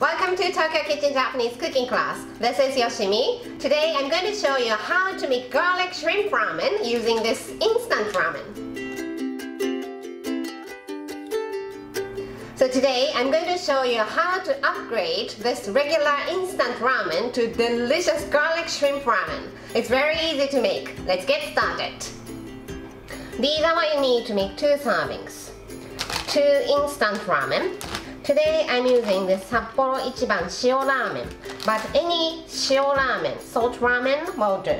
Welcome to Tokyo Kitchen Japanese cooking class. This is Yoshimi. Today I'm going to show you how to make garlic shrimp ramen using this instant ramen. So today I'm going to show you how to upgrade this regular instant ramen to delicious garlic shrimp ramen. It's very easy to make. Let's get started. These are what you need to make 2 servings. 2 instant ramen. Today I'm using this Sapporo Ichiban Shio Ramen, but any Shio Ramen, salt ramen will do.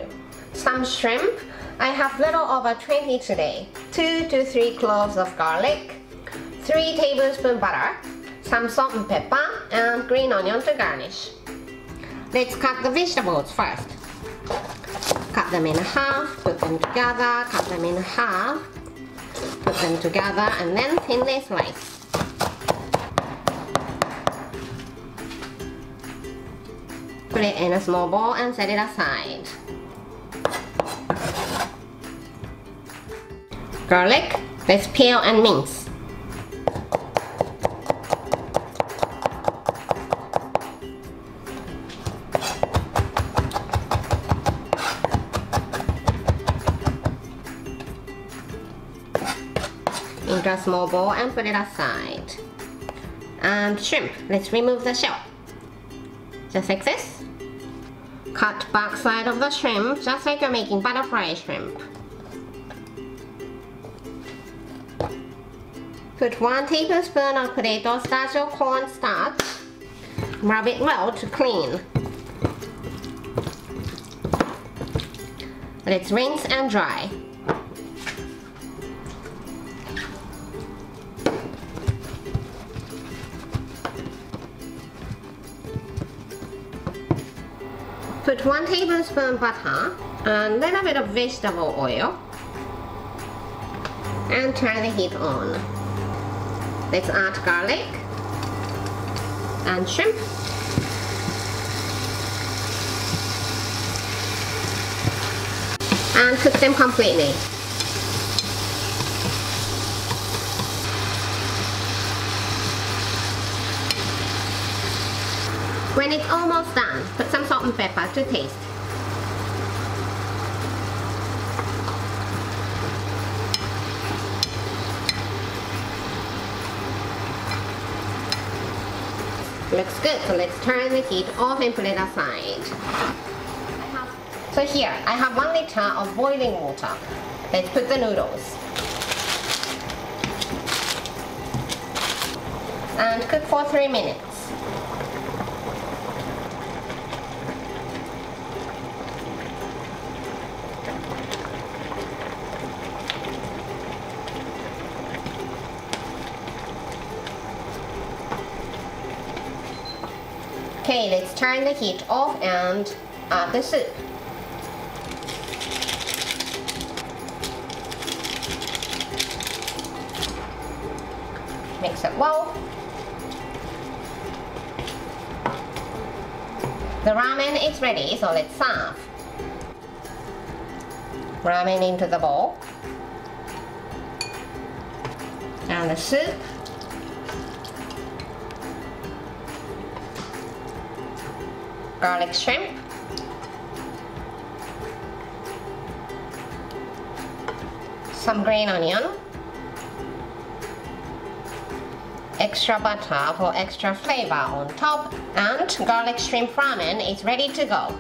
Some shrimp. I have little over 20 today. 2 to 3 cloves of garlic, 3 tablespoons butter, some salt and pepper, and green onion to garnish. Let's cut the vegetables first. Cut them in half, put them together, cut them in half, put them together, and then thinly slice. Put it in a small bowl and set it aside. Garlic, let's peel and mince. Into a small bowl and put it aside. And shrimp, let's remove the shell. Just like this. Cut back side of the shrimp just like you're making butterfly shrimp. Put 1 tablespoon of potato starch or corn starch. Rub it well to clean. Let's rinse and dry. Put 1 tablespoon butter and a little bit of vegetable oil and turn the heat on. Let's add garlic and shrimp and cook them completely. When it's almost done, put some salt and pepper to taste. Looks good, so let's turn the heat off and put it aside. So here, I have 1 liter of boiling water. Let's put the noodles. And cook for 3 minutes. Okay, let's turn the heat off and add the soup. Mix it well. The ramen is ready, so let's serve. Ramen into the bowl. And the soup. Garlic shrimp, some green onion, extra butter for extra flavor on top, and garlic shrimp ramen is ready to go.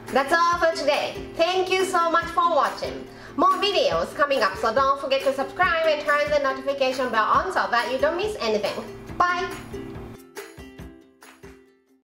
That's all for today. Thank you so much for watching. More videos coming up, so don't forget to subscribe and turn the notification bell on so that you don't miss anything. Bye!